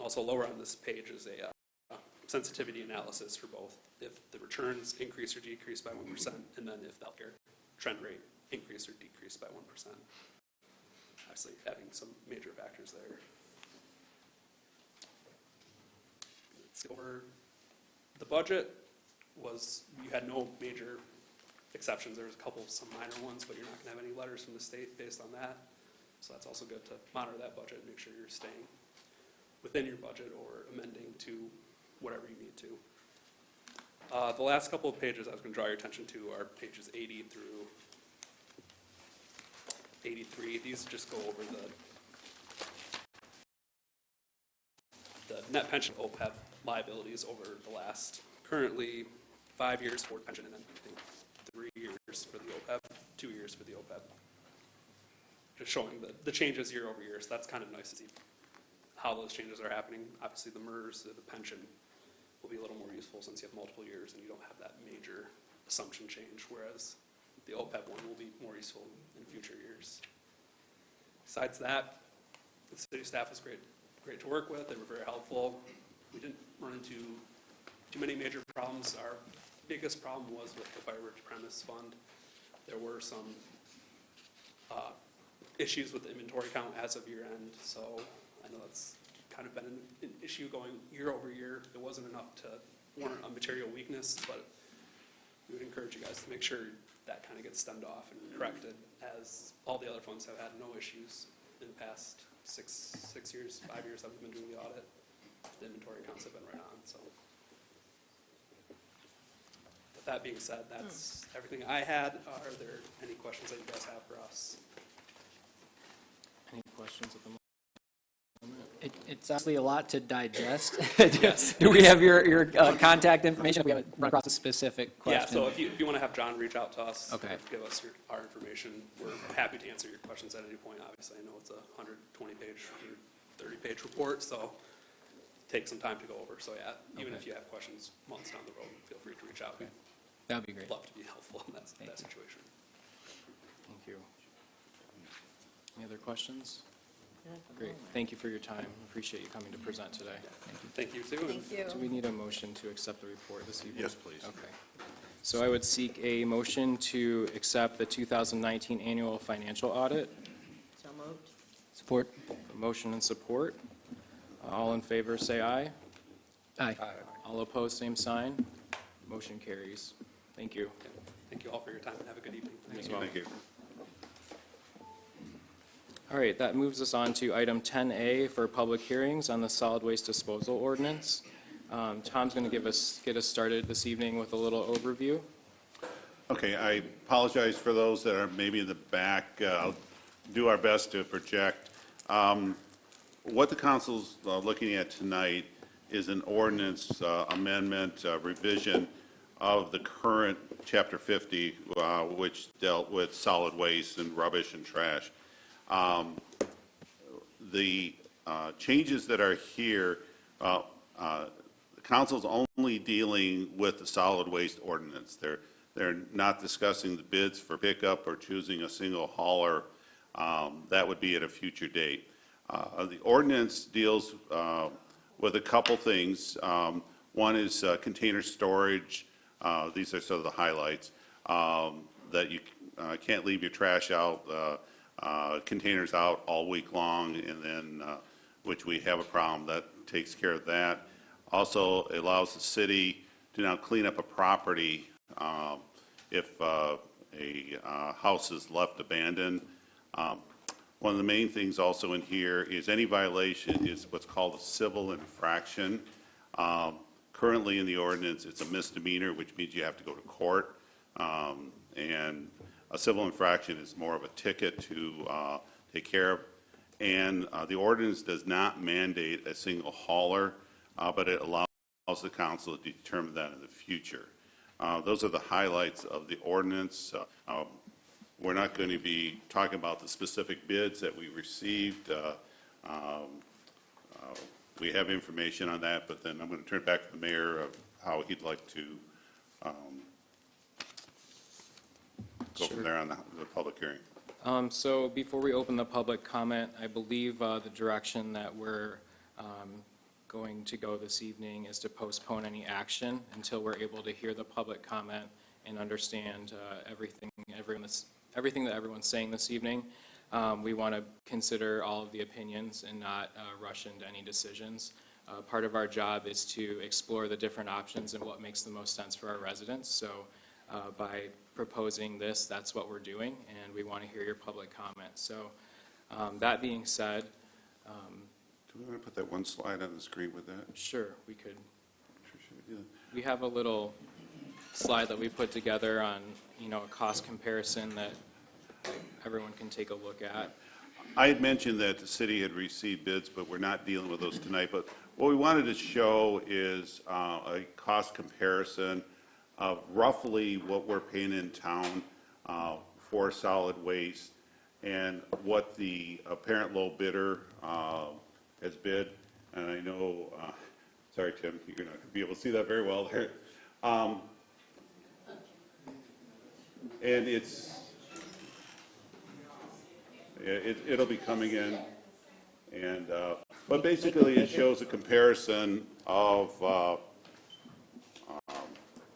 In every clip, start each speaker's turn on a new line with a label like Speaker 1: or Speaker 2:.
Speaker 1: Also lower on this page is a sensitivity analysis for both if the returns increase or decrease by 1%, and then if the healthcare trend rate increase or decrease by 1%. Obviously, having some major factors there. Let's go over the budget. You had no major exceptions. There was a couple of some minor ones, but you're not going to have any letters from the state based on that. So that's also good to monitor that budget and make sure you're staying within your budget or amending to whatever you need to. The last couple of pages I was going to draw your attention to are pages 80 through 83. These just go over the net pension OPEB liabilities over the last currently 5 years for pension, and then I think 3 years for the OPEB, 2 years for the OPEB. Just showing the changes year over year, so that's kind of nice to see how those changes are happening. Obviously the MERS, the pension, will be a little more useful since you have multiple years and you don't have that major assumption change, whereas the OPEB one will be more useful in future years. Besides that, the city staff was great to work with. They were very helpful. We didn't run into too many major problems. Our biggest problem was with the fireworks premise fund. There were some issues with the inventory count as of year end, so I know that's kind of been an issue going year over year. It wasn't enough to warrant a material weakness, but we would encourage you guys to make sure that kind of gets stemmed off and corrected, as all the other funds have had no issues in the past 6 years, 5 years that we've been doing the audit. The inventory counts have been right on. So with that being said, that's everything I had. Are there any questions that you guys have for us?
Speaker 2: Any questions at the moment?
Speaker 3: It's actually a lot to digest.
Speaker 1: Yes.
Speaker 3: Do we have your contact information if we haven't run across a specific question?
Speaker 1: Yeah, so if you want to have John reach out to us,
Speaker 3: okay,
Speaker 1: give us our information, we're happy to answer your questions at any point. Obviously, I know it's a 120-page, 130-page report, so take some time to go over. So yeah, even if you have questions months down the road, feel free to reach out.
Speaker 3: Okay. That would be great.
Speaker 1: We'd love to be helpful in that situation.
Speaker 2: Thank you. Any other questions? Great. Thank you for your time. Appreciate you coming to present today.
Speaker 1: Thank you too.
Speaker 4: Thank you.
Speaker 2: Do we need a motion to accept the report this evening?
Speaker 5: Yes, please.
Speaker 2: Okay. So I would seek a motion to accept the 2019 annual financial audit.
Speaker 4: So moved.
Speaker 3: Support.
Speaker 2: A motion and support. All in favor, say aye.
Speaker 3: Aye.
Speaker 2: All opposed, same sign. Motion carries. Thank you.
Speaker 1: Thank you all for your time and have a good evening.
Speaker 2: As well.
Speaker 5: Thank you.
Speaker 2: All right, that moves us on to item 10A for public hearings on the solid waste disposal ordinance. Tom's going to get us started this evening with a little overview.
Speaker 5: Okay, I apologize for those that are maybe in the back. I'll do our best to project. What the council's looking at tonight is an ordinance amendment revision of the current Chapter 50, which dealt with solid waste and rubbish and trash. The changes that are here, the council's only dealing with the solid waste ordinance. They're not discussing the bids for pickup or choosing a single hauler. That would be at a future date. The ordinance deals with a couple things. One is container storage. These are sort of the highlights, that you can't leave your trash out, containers out all week long, and then, which we have a problem that takes care of that. Also, it allows the city to now clean up a property if a house is left abandoned. One of the main things also in here is any violation is what's called a civil infraction. Currently in the ordinance, it's a misdemeanor, which means you have to go to court. And a civil infraction is more of a ticket to take care of. And the ordinance does not mandate a single hauler, but it allows the council to determine that in the future. Those are the highlights of the ordinance. We're not going to be talking about the specific bids that we received. We have information on that, but then I'm going to turn it back to the mayor of how he'd like to go from there on the public hearing.
Speaker 2: So before we open the public comment, I believe the direction that we're going to go this evening is to postpone any action until we're able to hear the public comment and understand everything that everyone's saying this evening. We want to consider all of the opinions and not rush into any decisions. Part of our job is to explore the different options and what makes the most sense for our residents. So by proposing this, that's what we're doing, and we want to hear your public comment. So that being said,
Speaker 5: Do we want to put that one slide on the screen with that?
Speaker 2: sure, we could.
Speaker 5: Tricia, would you do that?
Speaker 2: We have a little slide that we put together on, a cost comparison that everyone can take a look at.
Speaker 5: I had mentioned that the city had received bids, but we're not dealing with those tonight. But what we wanted to show is a cost comparison of roughly what we're paying in town for solid waste and what the apparent low bidder has bid. And I know, sorry, Tim, you're not going to be able to see that very well there. And it'll be coming in, and but basically it shows a comparison of.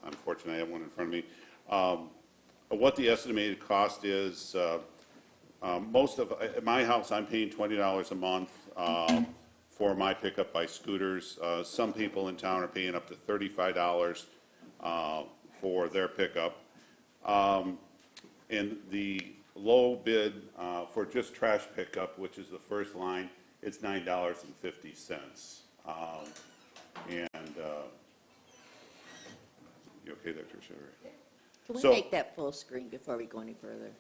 Speaker 5: Unfortunately, I have one in front of me. What the estimated cost is. Most of at my house, I'm paying $20 a month for my pickup by scooters. Some people in town are paying up to $35 for their pickup. And the low bid for just trash pickup, which is the first line, it's $9.50. You okay there, Tricia?
Speaker 4: Can we
Speaker 5: So-
Speaker 4: make that full screen before we go any further?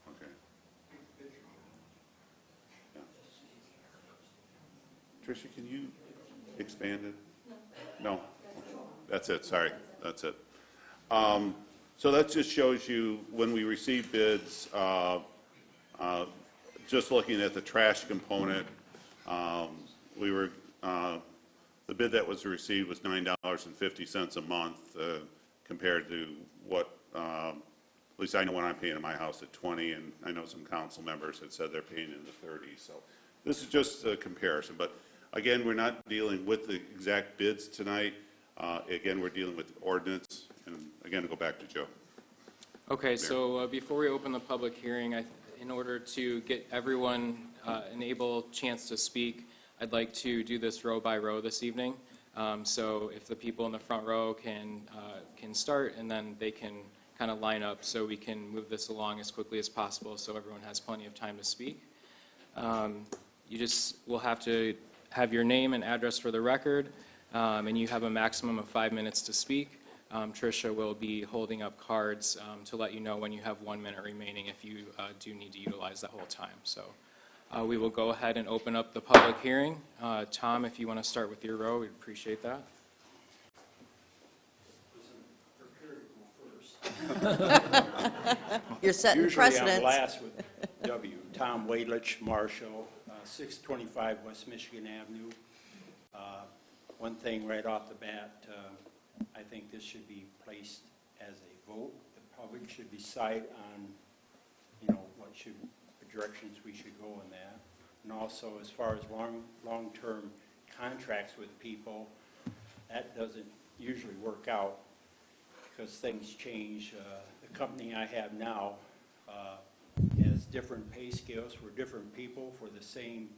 Speaker 5: Okay. Yeah. Tricia, can you expand it? No? That's it, sorry, that's it. So that just shows you when we receive bids, just looking at the trash component, the bid that was received was $9.50 a month compared to what, at least I know what I'm paying in my house at 20, and I know some council members had said they're paying in the 30s. So this is just a comparison. But again, we're not dealing with the exact bids tonight. Again, we're dealing with the ordinance. And again, to go back to Joe.
Speaker 2: Okay, so before we open the public hearing, in order to get everyone an able chance to speak, I'd like to do this row by row this evening. So if the people in the front row can start, and then they can kind of line up so we can move this along as quickly as possible so everyone has plenty of time to speak. You just will have to have your name and address for the record, and you have a maximum of 5 minutes to speak. Tricia will be holding up cards to let you know when you have 1 minute remaining if you do need to utilize that whole time. So we will go ahead and open up the public hearing. Tom, if you want to start with your row, we'd appreciate that.
Speaker 4: You're setting
Speaker 6: Usually I'm
Speaker 4: precedents.
Speaker 6: last with W. Tom Wadlich, Marshall, 625 West Michigan Avenue. One thing right off the bat, I think this should be placed as a vote. The public should decide on, what directions we should go in that. And also, as far as long-term contracts with people, that doesn't usually work out because things change. The company I have now has different pay scales for different people for the same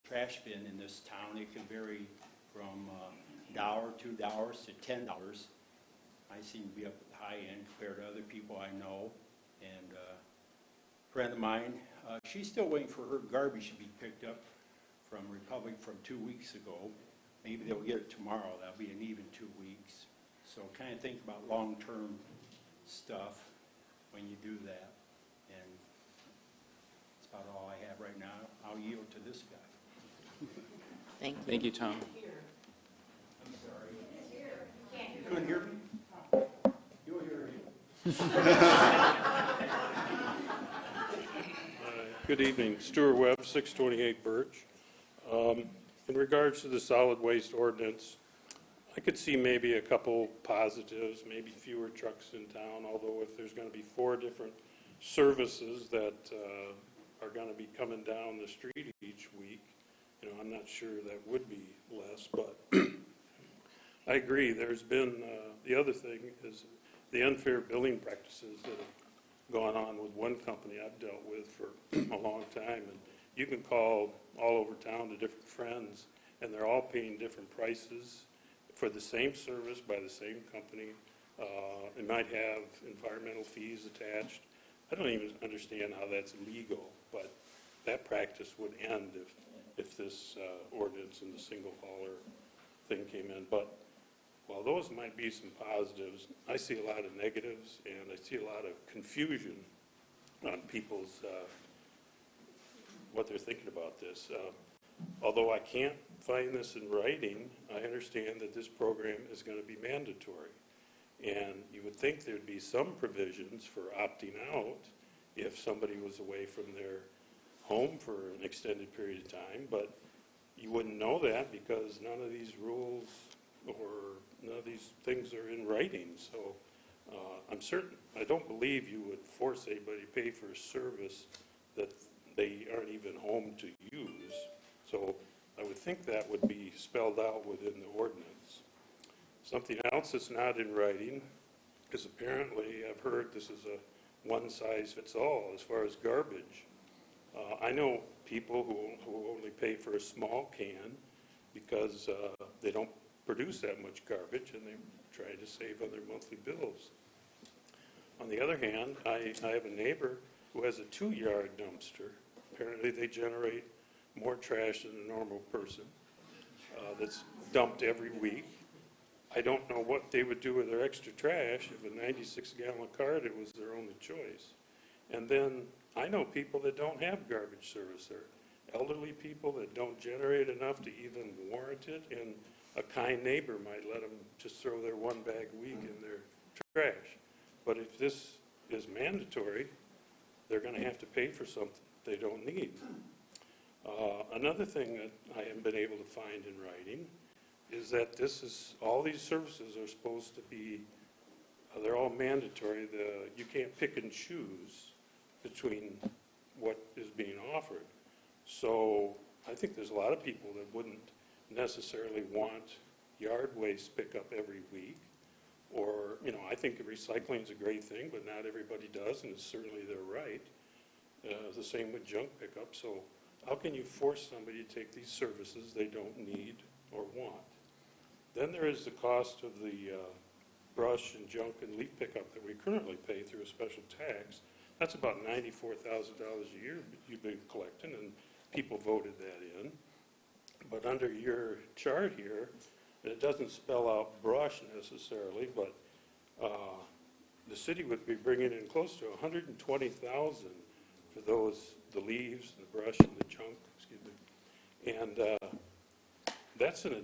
Speaker 6: trash bin in this town. It can vary from $1, $2 to $10. I seem to be up at the high end compared to other people I know. And a friend of mine, she's still waiting for her garbage to be picked up from Republic from 2 weeks ago. Maybe they'll get it tomorrow. That'll be an even 2 weeks. So kind of think about long-term stuff when you do that. And that's about all I have right now. I'll yield to this guy.
Speaker 4: Thank you.
Speaker 2: Thank you, Tom.
Speaker 6: I'm sorry. You couldn't hear me? You'll hear me.
Speaker 7: Good evening. Stuart Webb, 628 Birch. In regards to the solid waste ordinance, I could see maybe a couple positives, maybe fewer trucks in town, although if there's going to be 4 different services that are going to be coming down the street each week, you know, I'm not sure that would be less, but I agree, there's been, the other thing is the unfair billing practices that have gone on with one company I've dealt with for a long time, and you can call all over town to different friends, and they're all paying different prices for the same service by the same company. It might have environmental fees attached. I don't even understand how that's legal, but that practice would end if this ordinance and the single hauler thing came in. But while those might be some positives, I see a lot of negatives, and I see a lot of confusion on people's, what they're thinking about this. Although I can't find this in writing, I understand that this program is going to be mandatory. And you would think there'd be some provisions for opting out if somebody was away from their home for an extended period of time, but you wouldn't know that because none of these rules or none of these things are in writing. So I'm certain, I don't believe you would force anybody to pay for a service that they aren't even home to use. So I would think that would be spelled out within the ordinance. Something else that's not in writing is apparently, I've heard this is a one-size-fits-all as far as garbage. I know people who only pay for a small can because they don't produce that much garbage and they try to save on their monthly bills. On the other hand, I have a neighbor who has a 2-yard dumpster. Apparently they generate more trash than a normal person that's dumped every week. I don't know what they would do with their extra trash. If a 96-gallon cart, it was their only choice. And then I know people that don't have garbage service. They're elderly people that don't generate enough to even warrant it, and a kind neighbor might let them just throw their 1 bag a week in their trash. But if this is mandatory, they're going to have to pay for something they don't need. Another thing that I haven't been able to find in writing is that all these services are supposed to be, they're all mandatory. You can't pick and choose between what is being offered. So I think there's a lot of people that wouldn't necessarily want yard waste pickup every week. Or, you know, I think recycling is a great thing, but not everybody does, and it's certainly their right. The same with junk pickup. So how can you force somebody to take these services they don't need or want? Then there is the cost of the brush and junk and leaf pickup that we currently pay through a special tax. That's about $94,000 a year you've been collecting, and people voted that in. But under your chart here, and it doesn't spell out brush necessarily, but the city would be bringing in close to $120,000 for the leaves, and the brush, and the junk, excuse me. And that's and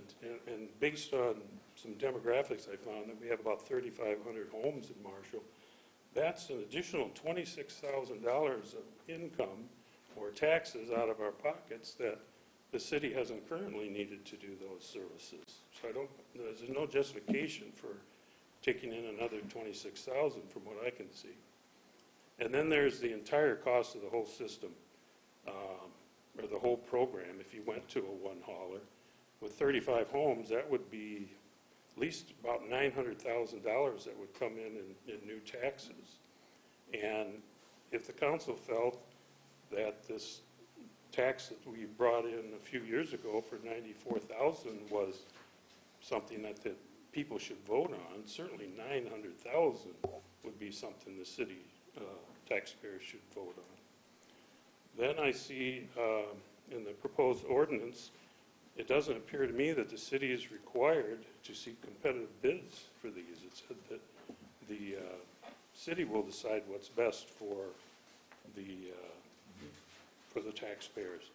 Speaker 7: based on some demographics I found, that we have about 3,500 homes in Marshall. That's an additional $26,000 of income or taxes out of our pockets that the city hasn't currently needed to do those services. So there's no justification for taking in another $26,000 from what I can see. And then there's the entire cost of the whole system, or the whole program. If you went to a one hauler with 35 homes, that would be at least about $900,000 that would come in new taxes. And if the council felt that this tax that we brought in a few years ago for $94,000 was something that the people should vote on, certainly $900,000 would be something the city taxpayers should vote on. Then I see in the proposed ordinance, it doesn't appear to me that the city is required to seek competitive bids for these. It said that the city will decide what's best for the taxpayers.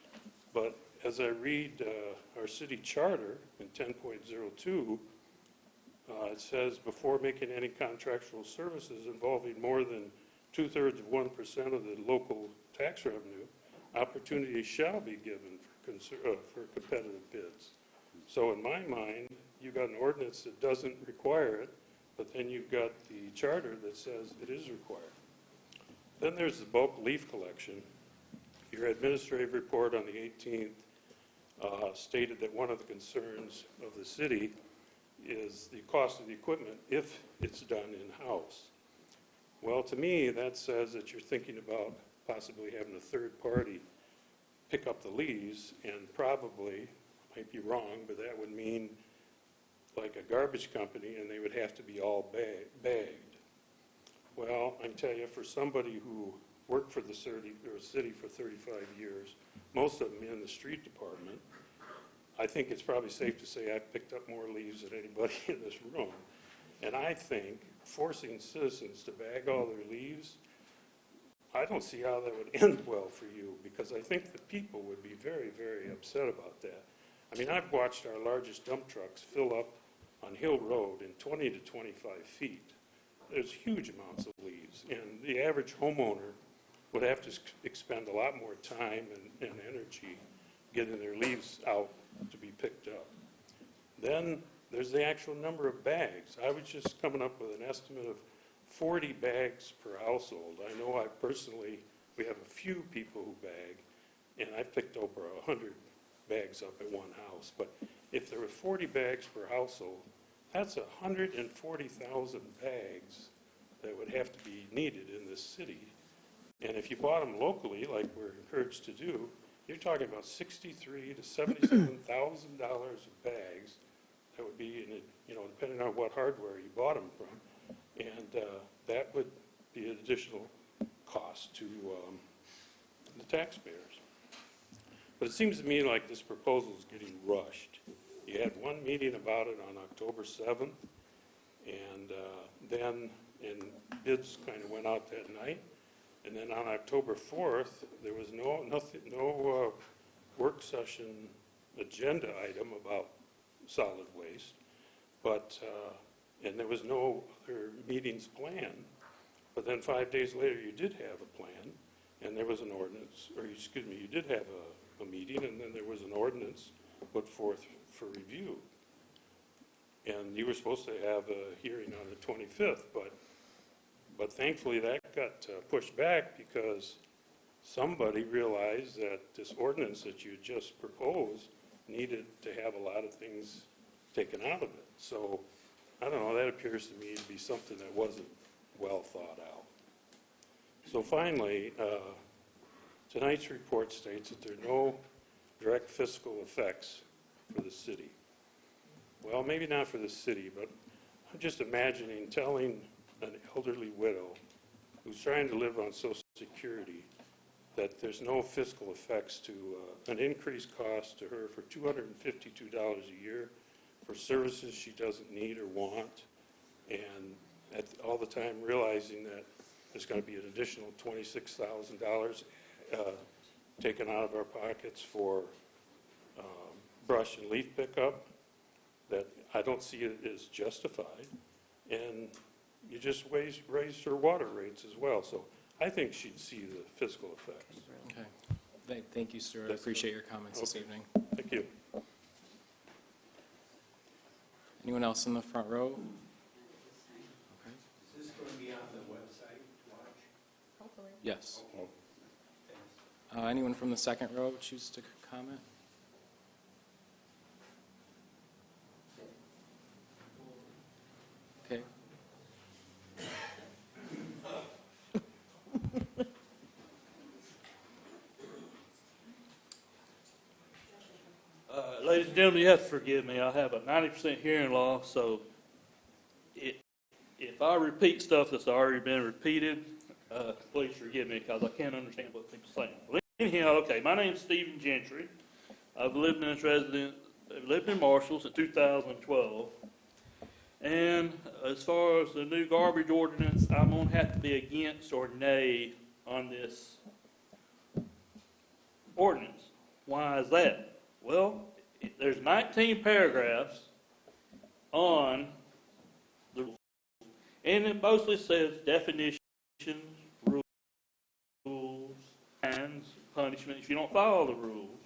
Speaker 7: But as I read our city charter in 10.02, it says, before making any contractual services involving more than 2/3 of 1% of the local tax revenue, opportunity shall be given for competitive bids. So in my mind, you've got an ordinance that doesn't require it, but then you've got the charter that says it is required. Then there's the bulk leaf collection. Your administrative report on the 18th stated that one of the concerns of the city is the cost of the equipment if it's done in-house. Well, to me, that says that you're thinking about possibly having a third party pick up the leaves, and probably, might be wrong, but that would mean like a garbage company, and they would have to be all bagged. Well, I can tell you, for somebody who worked for the city for 35 years, most of them in the street department, I think it's probably safe to say I've picked up more leaves than anybody in this room. And I think forcing citizens to bag all their leaves, I don't see how that would end well for you, because I think the people would be very, very upset about that. I mean, I've watched our largest dump trucks fill up on Hill Road in 20 to 25 feet. There's huge amounts of leaves, and the average homeowner would have to expend a lot more time and energy getting their leaves out to be picked up. Then there's the actual number of bags. I was just coming up with an estimate of 40 bags per household. I know we have a few people who bag, and I've picked over 100 bags up at one house. But if there were 40 bags per household, that's 140,000 bags that would have to be needed in this city. And if you bought them locally, like we're encouraged to do, you're talking about $63,000 to $77,000 of bags. That would be, depending on what hardware you bought them from. And that would be an additional cost to the taxpayers. But it seems to me like this proposal is getting rushed. You had one meeting about it on October 7th, and then bids kind of went out that night. And then on October 4th, there was no work session agenda item about solid waste, and there was no other meetings planned. But then 5 days later, you did have a plan, and there was an ordinance, you did have a meeting, and then there was an ordinance put forth for review. And you were supposed to have a hearing on the 25th, but thankfully that got pushed back because somebody realized that this ordinance that you just proposed needed to have a lot of things taken out of it. So, I don't know, that appears to me to be something that wasn't well thought out. So finally, tonight's report states that there are no direct fiscal effects for the city. Well, maybe not for the city, but I'm just imagining telling an elderly widow who's trying to live on Social Security that there's no fiscal effects to an increased cost to her for $252 a year for services she doesn't need or want, and all the time realizing that there's going to be an additional $26,000 taken out of our pockets for brush and leaf pickup, that I don't see it as justified. And you just raised her water rates as well. So I think she'd see the fiscal effects.
Speaker 2: Okay. Thank you, Stuart. I appreciate your comments this evening.
Speaker 7: Thank you.
Speaker 2: Anyone else in the front row? Okay.
Speaker 6: Is this going to be on the website, Watch?
Speaker 4: Hopefully.
Speaker 2: Yes. Anyone from the second row choose to comment? Okay.
Speaker 8: Ladies and gentlemen, you have to forgive me. I have a 90% hearing loss, so if I repeat stuff that's already been repeated, please forgive me because I can't understand what people are saying. Well, anyhow, okay, my name's Stephen Gentry. I've lived in Marshall since 2012. And as far as the new garbage ordinance, I'm going to have to be against or nay on this ordinance. Why is that? Well, there's 19 paragraphs on the rules, and it mostly says definitions, rules, fines, punishment if you don't follow the rules.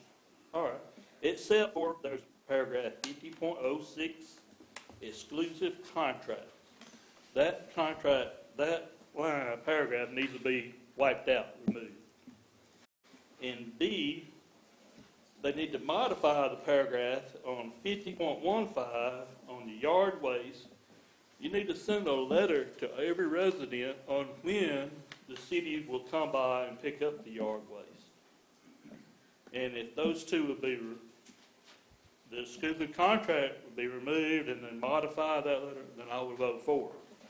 Speaker 8: All right. Except for there's paragraph 50.06, exclusive contract. That contract, that line, paragraph needs to be wiped out, removed. And B, they need to modify the paragraph on 50.15 on the yard waste. You need to send a letter to every resident on when the city will come by and pick up the yard waste. And if those two would be, the exclusive contract would be removed and then modify that letter, then I would vote for it.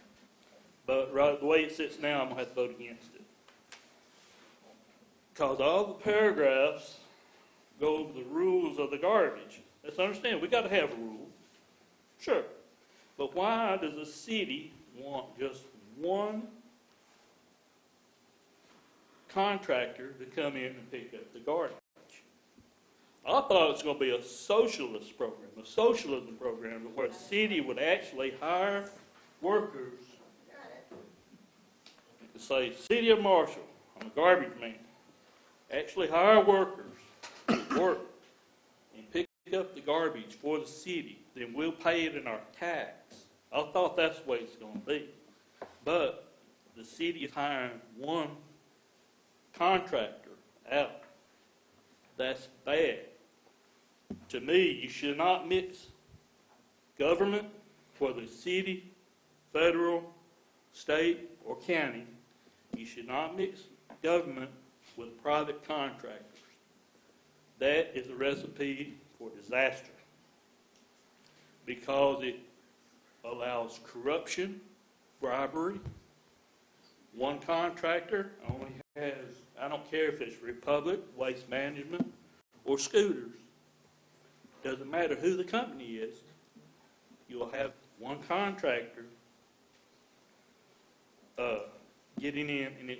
Speaker 8: But right the way it sits now, I'm gonna have to vote against it. Because all the paragraphs go over the rules of the garbage. Let's understand, we gotta have a rule. Sure. But why does the city want just one contractor to come in and pick up the garbage? I thought it was going to be a socialist program, a socialism program, where the city would actually hire workers to say, City of Marshall, I'm a garbage man, actually hire workers to work and pick up the garbage for the city, then we'll pay it in our tax. I thought that's the way it's going to be. But the city is hiring one contractor out. That's bad. To me, you should not mix government, whether it's city, federal, state, or county. You should not mix government with private contractors. That is a recipe for disaster because it allows corruption, bribery. One contractor only has, I don't care if it's Republic, Waste Management, or Scooters. Doesn't matter who the company is. You'll have one contractor getting in, and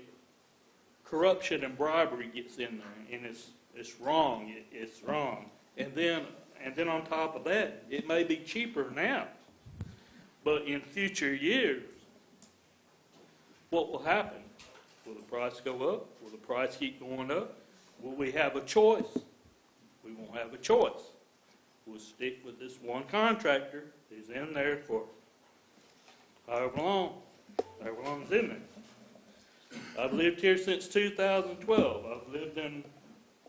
Speaker 8: corruption and bribery gets in there, and it's wrong. It's wrong. And then on top of that, it may be cheaper now, but in future years, what will happen? Will the price go up? Will the price keep going up? Will we have a choice? We won't have a choice. We'll stick with this one contractor who's in there for however long it's in there. I've lived here since 2012. I've lived in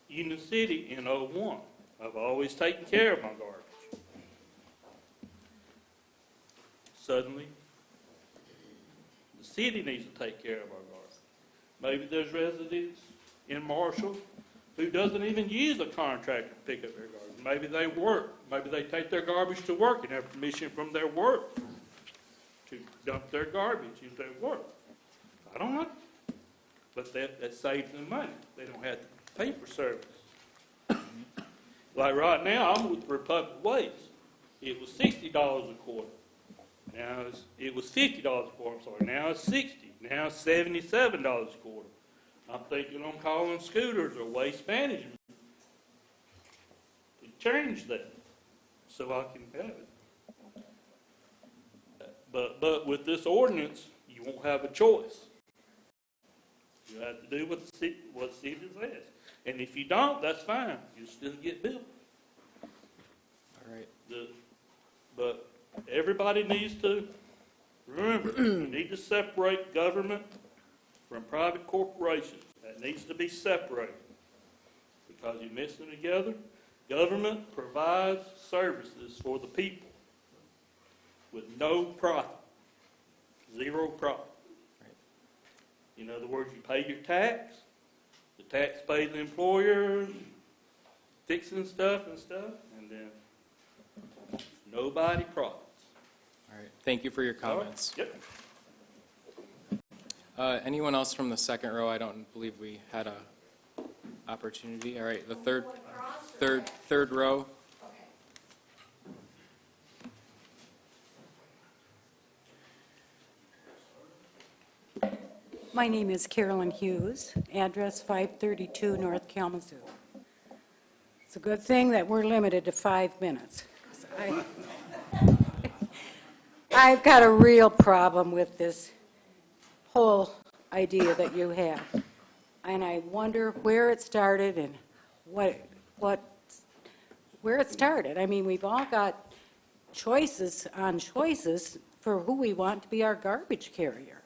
Speaker 8: Union City in 2001. I've always taken care of my garbage. Suddenly, the city needs to take care of our garbage. Maybe there's residents in Marshall who doesn't even use a contractor to pick up their garbage. Maybe they work. Maybe they take their garbage to work and have permission from their work to dump their garbage into their work. I don't know. But that saves them money. They don't have to pay for service. Like right now, I'm with Republic Waste. It was $60 a quarter. Now it was $50 a quarter, I'm sorry. Now it's $60. Now it's $77 a quarter. I'm thinking on calling Scooters or Waste Management to change that so I can have it. But with this ordinance, you won't have a choice. You have to do what the city says. And if you don't, that's fine. You'll still get billed.
Speaker 2: All right.
Speaker 8: But everybody needs to remember, you need to separate government from private corporations. That needs to be separated because you mix them together. Government provides services for the people with no profit, zero profit. In other words, you pay your tax, the tax pays the employer, fixing stuff, and then nobody profits.
Speaker 2: All right. Thank you for your comments.
Speaker 8: Yep.
Speaker 2: Anyone else from the second row? I don't believe we had a opportunity. All right, the third row.
Speaker 9: My name is Carolyn Hughes, address 532 North Kalamazoo. It's a good thing that we're limited to 5 minutes. I've got a real problem with this whole idea that you have. And I wonder where it started and where it started. I mean, we've all got choices on choices for who we want to be our garbage carrier.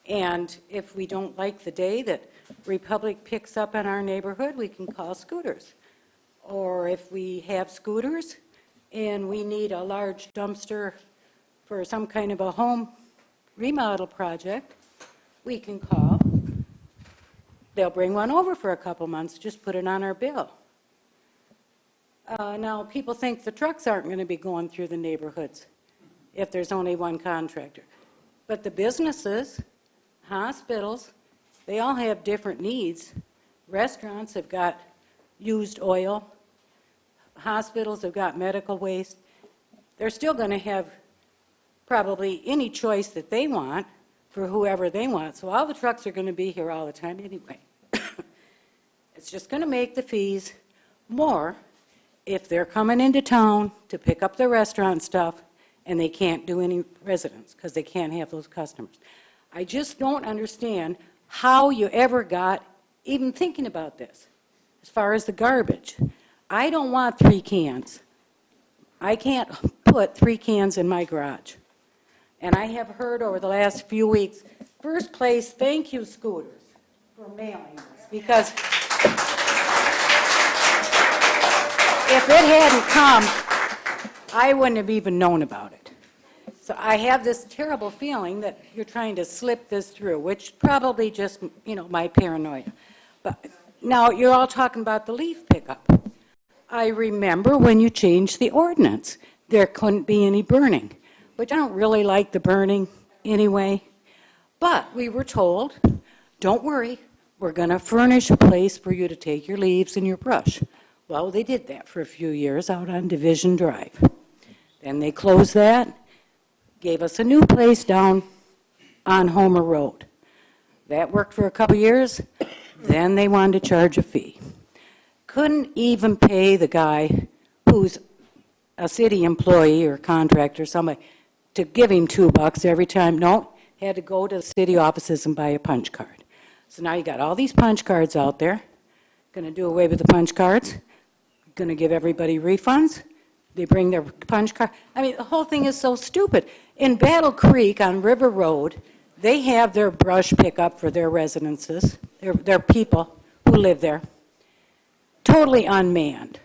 Speaker 9: And if we don't like the day that Republic picks up in our neighborhood, we can call Scooters. Or if we have Scooters and we need a large dumpster for some kind of a home remodel project, we can call. They'll bring one over for a couple months, just put it on our bill. Now, people think the trucks aren't going to be going through the neighborhoods if there's only one contractor. But the businesses, hospitals, they all have different needs. Restaurants have got used oil. Hospitals have got medical waste. They're still going to have probably any choice that they want for whoever they want. So all the trucks are going to be here all the time anyway. It's just going to make the fees more if they're coming into town to pick up their restaurant stuff and they can't do any residents because they can't have those customers. I just don't understand how you ever got even thinking about this as far as the garbage. I don't want 3 cans. I can't put 3 cans in my garage. And I have heard over the last few weeks, first place, thank you, Scooters, for mailing this. Because if it hadn't come, I wouldn't have even known about it. So I have this terrible feeling that you're trying to slip this through, which probably just, my paranoia. But now you're all talking about the leaf pickup. I remember when you changed the ordinance, there couldn't be any burning, which I don't really like the burning anyway. But we were told, don't worry, we're going to furnish a place for you to take your leaves and your brush. Well, they did that for a few years out on Division Drive. Then they closed that, gave us a new place down on Homer Road. That worked for a couple years. Then they wanted to charge a fee. Couldn't even pay the guy who's a city employee or contractor, somebody, to give him $2 every time. No, had to go to the city offices and buy a punch card. So now you got all these punch cards out there. Going to do away with the punch cards. Going to give everybody refunds. They bring their punch card. I mean, the whole thing is so stupid. In Battle Creek on River Road, they have their brush pickup for their residences, their people who live there. Totally unmanned.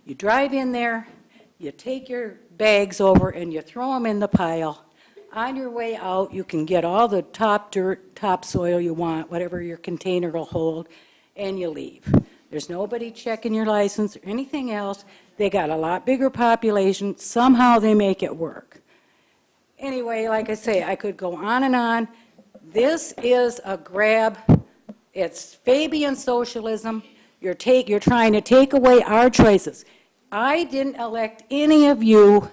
Speaker 9: You drive in there, you take your bags over, and you throw them in the pile. On your way out, you can get all the top dirt, topsoil you want, whatever your container will hold, and you leave. There's nobody checking your license or anything else. They got a lot bigger population. Somehow they make it work. Anyway, like I say, I could go on and on. This is a grab. It's Fabian socialism. You're trying to take away our choices. I didn't elect any of you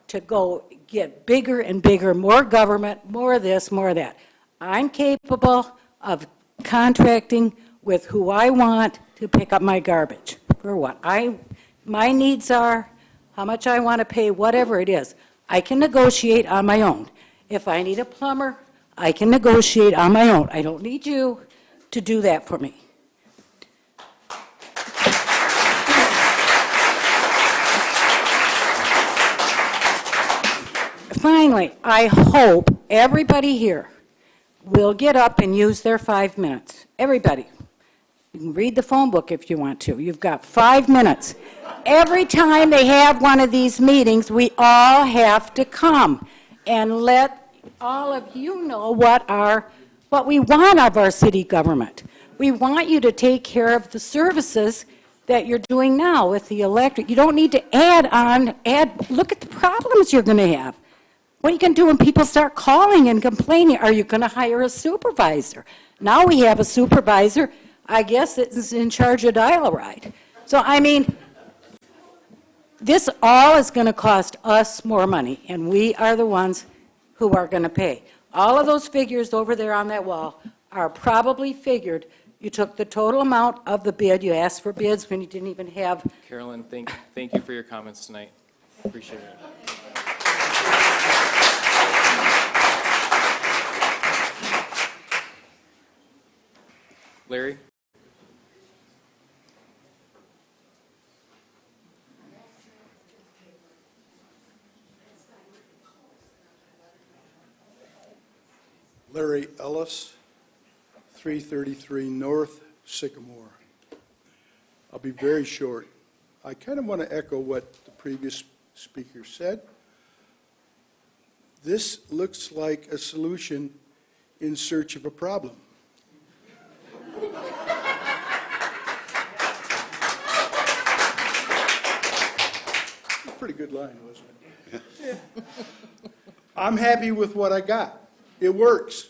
Speaker 9: to go get bigger and bigger, more government, more of this, more of that. I'm capable of contracting with who I want to pick up my garbage for what my needs are, how much I want to pay, whatever it is. I can negotiate on my own. If I need a plumber, I can negotiate on my own. I don't need you to do that for me. Finally, I hope everybody here will get up and use their 5 minutes. Everybody. You can read the phone book if you want to. You've got 5 minutes. Every time they have one of these meetings, we all have to come and let all of you know what we want of our city government. We want you to take care of the services that you're doing now with the electric. You don't need to look at the problems you're going to have. What are you going to do when people start calling and complaining? Are you going to hire a supervisor? Now we have a supervisor, I guess, that's in charge of dial-a-ride. So, I mean, this all is going to cost us more money, and we are the ones who are going to pay. All of those figures over there on that wall are probably figured. You took the total amount of the bid. You asked for bids when you didn't even have.
Speaker 2: Carolyn, thank you for your comments tonight. Appreciate it. Larry?
Speaker 10: Larry Ellis, 333 North Sycamore. I'll be very short. I kind of want to echo what the previous speaker said. This looks like a solution in search of a problem. Pretty good line, wasn't it? Yeah. I'm happy with what I got. It works.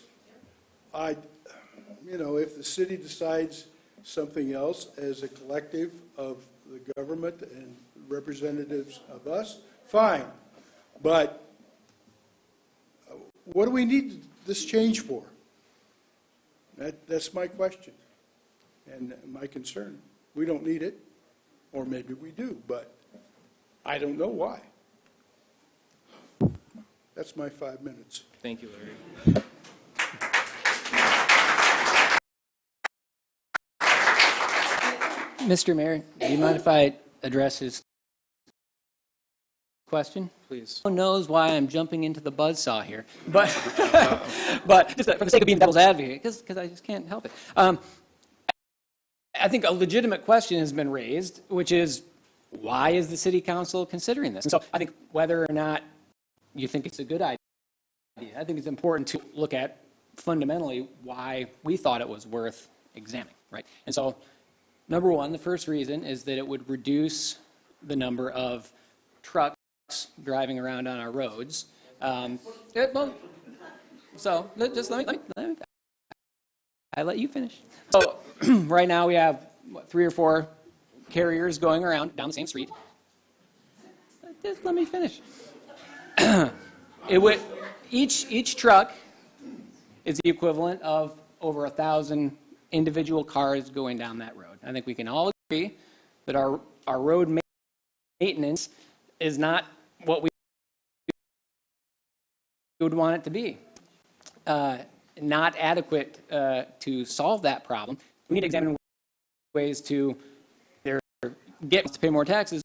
Speaker 10: If the city decides something else as a collective of the government and representatives of us, fine. But what do we need this change for? That's my question and my concern. We don't need it, or maybe we do, but I don't know why. That's my 5 minutes.
Speaker 2: Thank you, Larry.
Speaker 3: Mr. Mayor, do you mind if I address his question?
Speaker 2: Please.
Speaker 3: No one knows why I'm jumping into the buzzsaw here, but but just for the sake of being devil's advocate, because I just can't help it. I think a legitimate question has been raised, which is, why is the city council considering this? And so I think whether or not you think it's a good idea, I think it's important to look at fundamentally why we thought it was worth examining, right? And so, number one, the first reason is that it would reduce the number of trucks driving around on our roads. So just let me I let you finish. So right now we have, 3 or 4 carriers going around down the same street. Just let me finish. It would, each truck is the equivalent of over 1,000 individual cars going down that road. I think we can all agree that our road maintenance is not what we would want it to be. Not adequate to solve that problem. We need to examine ways to either get us to pay more taxes